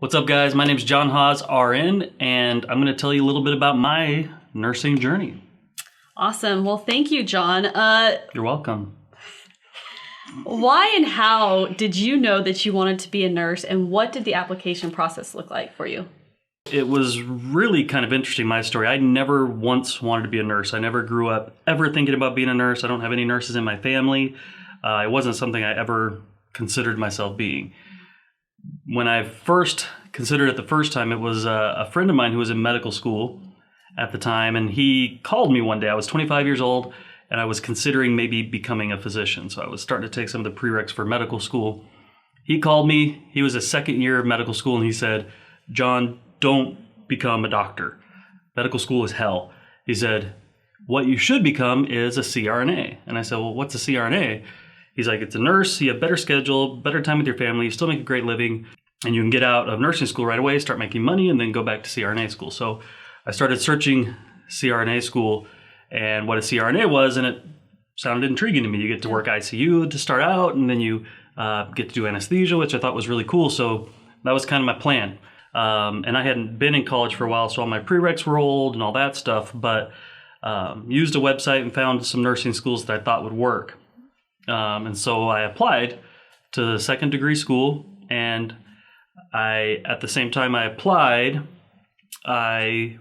What's up, guys? My name is John Haas, RN, and I'm going to tell you a little bit about my nursing journey. Awesome. Well, thank you, John. You're welcome. Why and how did you know that you wanted to be a nurse, and what did the application process look like for you? It was really kind of interesting, my story. I never once wanted to be a nurse. I never grew up ever thinking about being a nurse. I don't have any nurses in my family. It wasn't something I ever considered myself being. When I first considered it the first time, it was a friend of mine who was in medical school at the time, and he called me one day. I was 25 years old, and I was considering maybe becoming a physician. So I was starting to take some of the prereqs for medical school. He called me. He was a second year of medical school, and he said, "John, don't become a doctor. Medical school is hell." He said, "What you should become is a CRNA." And I said, "Well, what's a CRNA?" He's like, "It's a nurse, you have better schedule, better time with your family, you still make a great living, and you can get out of nursing school right away, start making money, and then go back to CRNA school." So I started searching CRNA school and what a CRNA was, and it sounded intriguing to me. You get to work ICU to start out, and then you get to do anesthesia, which I thought was really cool. So that was kind of my plan. And I hadn't been in college for a while, so all my prereqs were old and all that stuff, but used a website and found some nursing schools that I thought would work. And so I applied to the second degree school, and at the same time I applied, I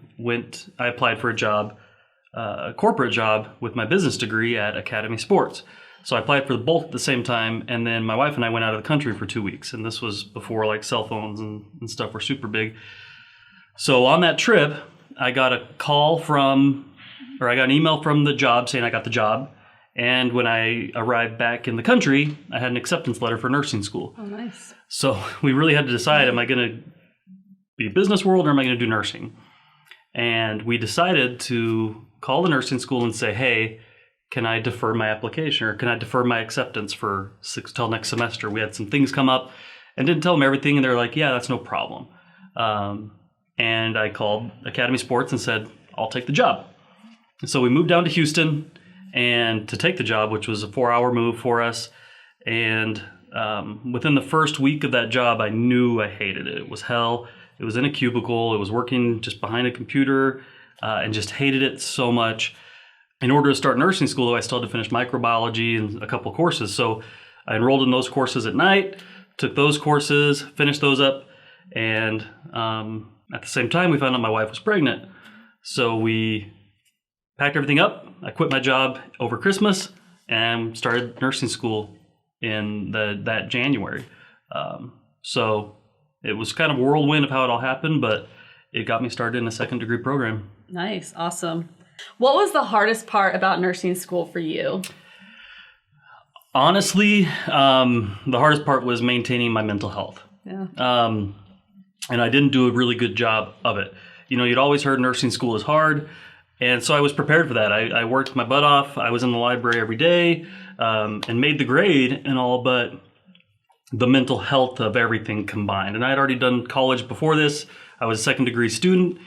applied for a job, a corporate job with my business degree at Academy Sports. So I applied for both at the same time, and then my wife and I went out of the country for 2 weeks, and this was before like cell phones and stuff were super big. So on that trip, I got an email from the job saying I got the job. And when I arrived back in the country, I had an acceptance letter for nursing school. Oh, nice. So we really had to decide, am I going to be business world or am I going to do nursing? And we decided to call the nursing school and say, "Hey, can I defer my application, or can I defer my acceptance till next semester?" We had some things come up and didn't tell them everything. And they're like, "Yeah, that's no problem." And I called Academy Sports and said, "I'll take the job." And so we moved down to Houston and to take the job, which was a 4-hour move for us. And within the first week of that job, I knew I hated it. It was hell. It was in a cubicle. It was working just behind a computer, and just hated it so much. In order to start nursing school, though, I still had to finish microbiology and a couple courses. So I enrolled in those courses at night, took those courses, finished those up, and at the same time, we found out my wife was pregnant. So we packed everything up. I quit my job over Christmas and started nursing school in that January. So it was kind of a whirlwind of how it all happened, but it got me started in a second degree program. Nice. Awesome. What was the hardest part about nursing school for you? Honestly, the hardest part was maintaining my mental health. Yeah. And I didn't do a really good job of it. You know, you'd always heard nursing school is hard. And so I was prepared for that. I worked my butt off. I was in the library every day, and made the grade and all, but the mental health of everything combined. And I had already done college before this. I was a second degree student,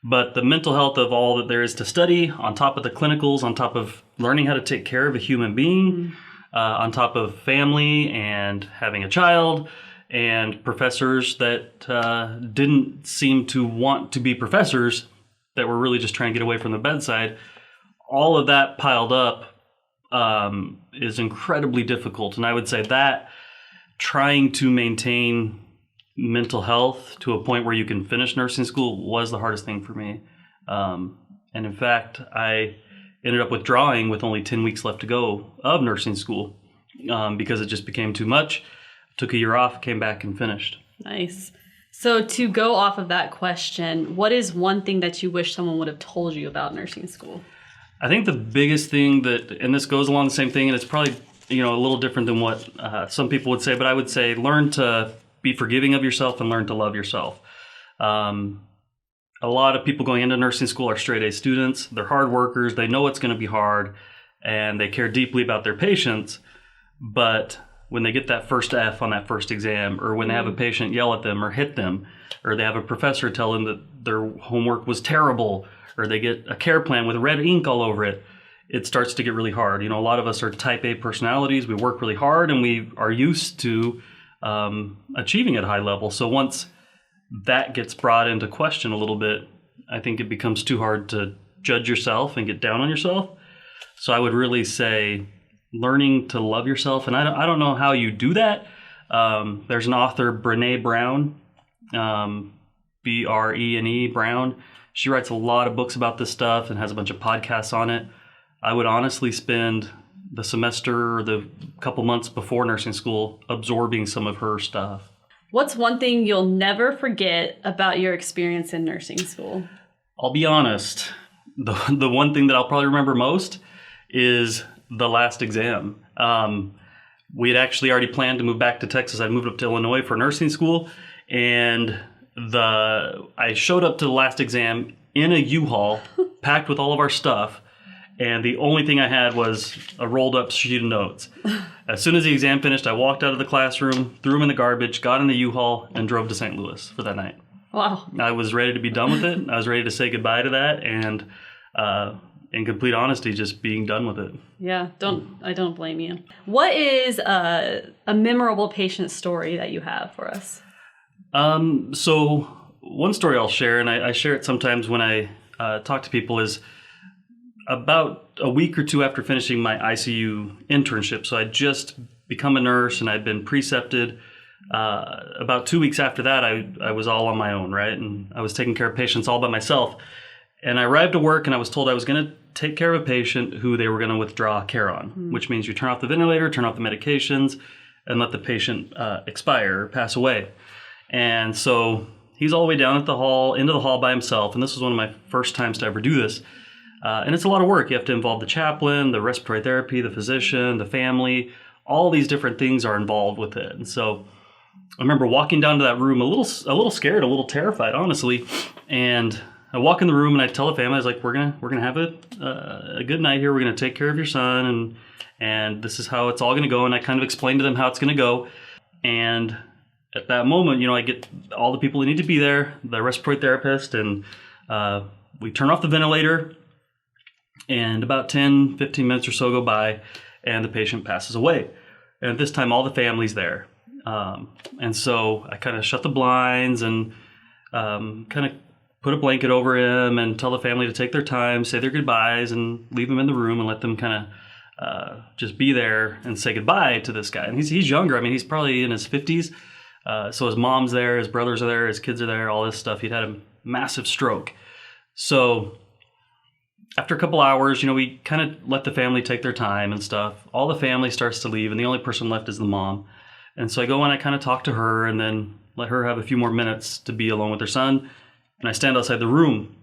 but the mental health of all that there is to study, on top of the clinicals, on top of learning how to take care of a human being, on top of family and having a child, and professors that didn't seem to want to be professors, that were really just trying to get away from the bedside. All of that piled up is incredibly difficult. And I would say that trying to maintain mental health to a point where you can finish nursing school was the hardest thing for me. And in fact, I ended up withdrawing with only 10 weeks left to go of nursing school because it just became too much. Took a year off, came back and finished. Nice. So to go off of that question, what is one thing that you wish someone would have told you about nursing school? I think the biggest thing that, and this goes along the same thing, and it's probably, a little different than what some people would say, but I would say learn to be forgiving of yourself and learn to love yourself. A lot of people going into nursing school are straight A students. They're hard workers. They know it's going to be hard, and they care deeply about their patients. But when they get that first F on that first exam, or when they have a patient yell at them or hit them, or they have a professor tell them that their homework was terrible, or they get a care plan with red ink all over it, it starts to get really hard. A lot of us are type A personalities. We work really hard and we are used to achieving at a high level. So once that gets brought into question a little bit, I think it becomes too hard to judge yourself and get down on yourself. So I would really say learning to love yourself. And I don't know how you do that. There's an author, Brené Brown, Brene Brown. She writes a lot of books about this stuff and has a bunch of podcasts on it. I would honestly spend the semester or the couple months before nursing school absorbing some of her stuff. What's one thing you'll never forget about your experience in nursing school? I'll be honest. The one thing that I'll probably remember most is the last exam. We had actually already planned to move back to Texas. I moved up to Illinois for nursing school, and I showed up to the last exam in a U-Haul packed with all of our stuff, and the only thing I had was a rolled up sheet of notes. As soon as the exam finished, I walked out of the classroom, threw them in the garbage, got in the U-Haul, and drove to St. Louis for that night. Wow. I was ready to be done with it. I was ready to say goodbye to that, and in complete honesty, just being done with it. Yeah, I don't blame you. What is a memorable patient story that you have for us? So one story I'll share, and I share it sometimes when I talk to people, is about a week or two after finishing my ICU internship. So I'd just become a nurse and I'd been precepted. About 2 weeks after that, I was all on my own, right? And I was taking care of patients all by myself. And I arrived at work and I was told I was going to take care of a patient who they were going to withdraw care on, which means you turn off the ventilator, turn off the medications, and let the patient expire or pass away. And so he's all the way down at the hall, into the hall by himself. And this was one of my first times to ever do this. And it's a lot of work. You have to involve the chaplain, the respiratory therapy, the physician, the family. All these different things are involved with it. And so I remember walking down to that room a little scared, a little terrified, honestly. And I walk in the room and I tell the family, I was like, we're gonna have a good night here. We're gonna take care of your son, and this is how it's all gonna go. And I kind of explained to them how it's gonna go. And at that moment, I get all the people who need to be there, the respiratory therapist, and we turn off the ventilator. And about 10, 15 minutes or so go by, and the patient passes away. And at this time, all the family's there. And so I kind of shut the blinds and kind of put a blanket over him and tell the family to take their time, say their goodbyes, and leave him in the room and let them kind of just be there and say goodbye to this guy. And he's younger. I mean, he's probably in his 50s. So his mom's there, his brothers are there, his kids are there, all this stuff. He'd had a massive stroke. So after a couple hours, we kind of let the family take their time and stuff. All the family starts to leave, and the only person left is the mom. And so I go and I kind of talk to her and then let her have a few more minutes to be alone with her son. And I stand outside the room.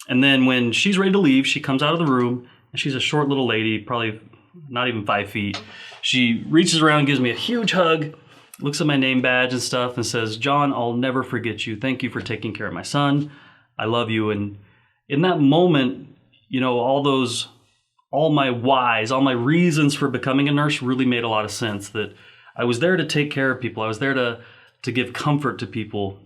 And then when she's ready to leave, she comes out of the room, and she's a short little lady, probably not even 5 feet. She reaches around, gives me a huge hug, looks at my name badge and stuff, and says, "John, I'll never forget you. Thank you for taking care of my son. I love you." And in that moment, all my whys, all my reasons for becoming a nurse really made a lot of sense. That I was there to take care of people. I was there to give comfort to people.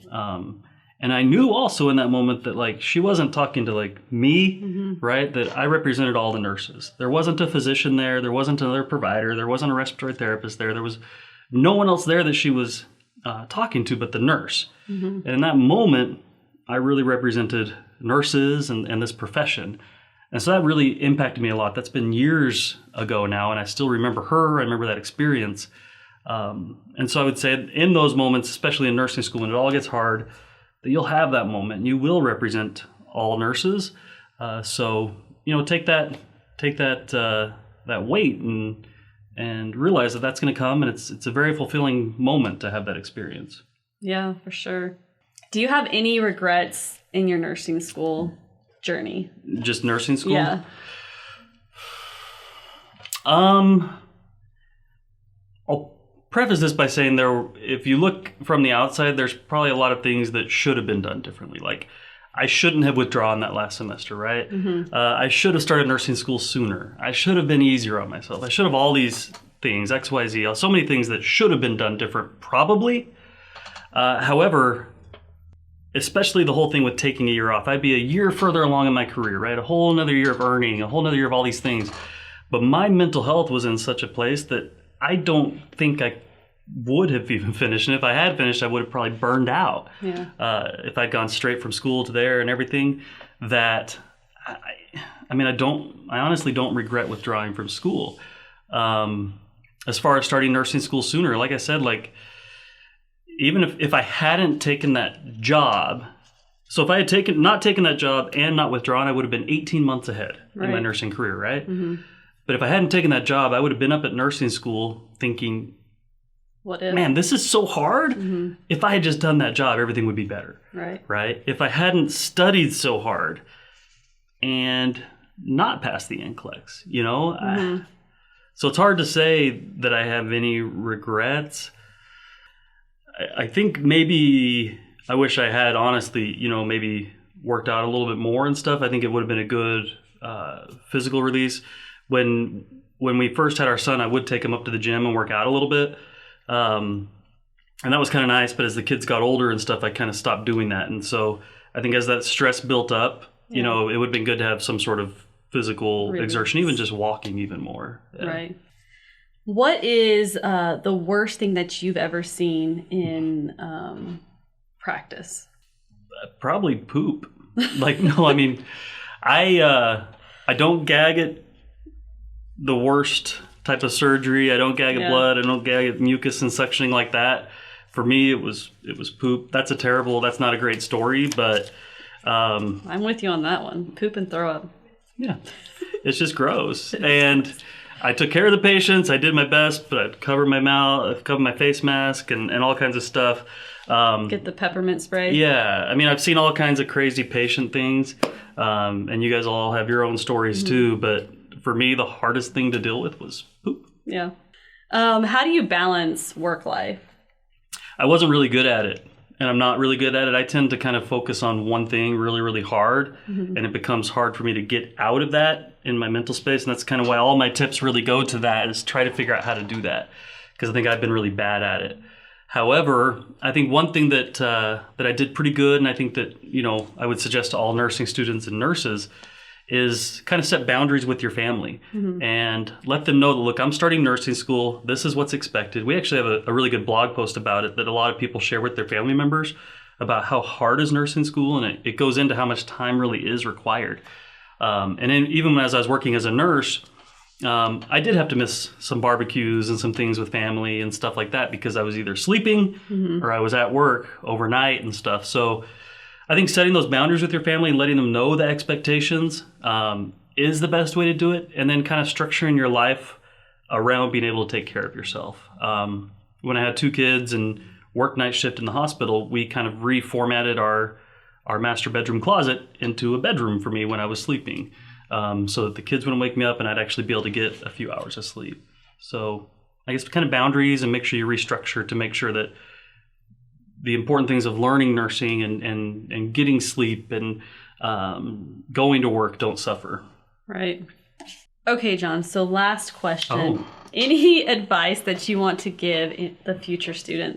And I knew also in that moment that she wasn't talking to me, right? That I represented all the nurses. There wasn't a physician there. There wasn't another provider. There wasn't a respiratory therapist there. There was no one else there that she was talking to but the nurse. And in that moment, I really represented nurses and this profession. And so that really impacted me a lot. That's been years ago now, and I still remember her. I remember that experience. And so I would say in those moments, especially in nursing school, when it all gets hard, that you'll have that moment. And you will represent all nurses. So take that weight and realize that that's going to come, and it's a very fulfilling moment to have that experience. Yeah, for sure. Do you have any regrets in your nursing school journey? Just nursing school? Yeah. I'll preface this by saying if you look from the outside, there's probably a lot of things that should have been done differently. I shouldn't have withdrawn that last semester, right? I should have started nursing school sooner. I should have been easier on myself. I should have all these things, X, Y, Z, so many things that should have been done different, probably. However, especially the whole thing with taking a year off. I'd be a year further along in my career, right? A whole another year of earning, a whole another year of all these things. But my mental health was in such a place that I don't think I would have even finished. And if I had finished, I would have probably burned out. Yeah. If I'd gone straight from school to there and everything. That I honestly don't regret withdrawing from school. As far as starting nursing school sooner, like I said, like even if I hadn't taken that job, so if I had not taken that job and not withdrawn, I would have been 18 months ahead in my nursing career, right? Mm-hmm. But if I hadn't taken that job, I would have been up at nursing school thinking, what if? Man, this is so hard. Mm-hmm. If I had just done that job, everything would be better. Right? If I hadn't studied so hard and not passed the NCLEX, you know? Mm-hmm. So it's hard to say that I have any regrets. I think maybe I wish I had, honestly, you know, maybe worked out a little bit more and stuff. I think it would have been a good physical release. When we first had our son, I would take him up to the gym and work out a little bit. And that was kind of nice. But as the kids got older and stuff, I kind of stopped doing that. And so I think as that stress built up, you know, it would have been good to have some sort of physical exertion, even just walking even more. Yeah. Right. What is the worst thing that you've ever seen in practice? Probably poop. Like, no, I mean, I don't gag at the worst type of surgery. I don't gag at blood. I don't gag at mucus and suctioning like that. For me, it was poop. That's not a great story, but I'm with you on that one. Poop and throw up. Yeah, it's just gross. And I took care of the patients. I did my best, but I'd cover my mouth, cover my face mask, and all kinds of stuff. Get the peppermint spray. Yeah, I mean, I've seen all kinds of crazy patient things, and you guys all have your own stories too. But for me, the hardest thing to deal with was poop. Yeah. How do you balance work life? I wasn't really good at it. And I'm not really good at it. I tend to kind of focus on one thing really, really hard. Mm-hmm. And it becomes hard for me to get out of that in my mental space. And that's kind of why all my tips really go to that, is try to figure out how to do that. Because I think I've been really bad at it. However, I think one thing that I did pretty good, and I think that, you know, I would suggest to all nursing students and nurses, is kind of set boundaries with your family and let them know that, look, I'm starting nursing school. This is what's expected. We actually have a really good blog post about it that a lot of people share with their family members about how hard is nursing school, and it goes into how much time really is required. And then even as I was working as a nurse, I did have to miss some barbecues and some things with family and stuff like that because I was either sleeping or I was at work overnight and stuff. So I think setting those boundaries with your family and letting them know the expectations is the best way to do it. And then kind of structuring your life around being able to take care of yourself. When I had 2 kids and worked night shift in the hospital, we kind of reformatted our master bedroom closet into a bedroom for me when I was sleeping, so that the kids wouldn't wake me up and I'd actually be able to get a few hours of sleep. So I guess kind of boundaries, and make sure you restructure to make sure that the important things of learning nursing and getting sleep and going to work don't suffer. Right. Okay, John. So last question. Any advice that you want to give the future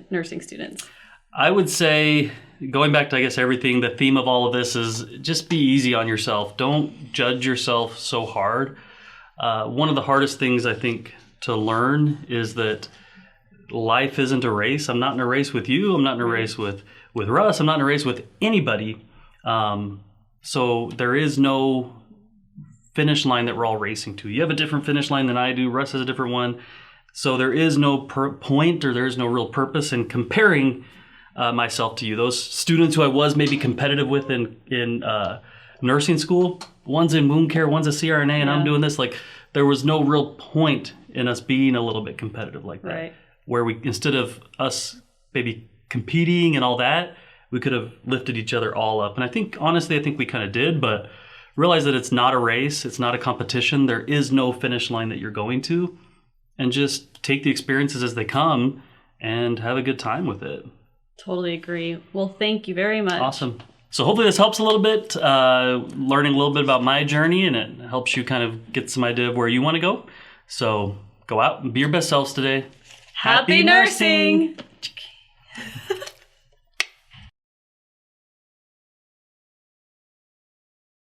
nursing students? I would say, going back to, I guess, everything, the theme of all of this is just be easy on yourself. Don't judge yourself so hard. One of the hardest things, I think, to learn is that life isn't a race. I'm not in a race with you. I'm not in a race with Russ. I'm not in a race with anybody. So there is no finish line that we're all racing to. You have a different finish line than I do. Russ has a different one. So there is no point, or there is no real purpose in comparing myself to you. Those students who I was maybe competitive with in nursing school, one's in wound care, one's a CRNA, and I'm doing this. Like, there was no real point in us being a little bit competitive like that. Right. Where we, instead of us maybe competing and all that, we could have lifted each other all up. And I think, honestly, we kind of did, but realize that it's not a race. It's not a competition. There is no finish line that you're going to. And just take the experiences as they come and have a good time with it. Totally agree. Well, thank you very much. Awesome. So hopefully this helps a little bit, learning a little bit about my journey, and it helps you kind of get some idea of where you want to go. So go out and be your best selves today. Happy nursing!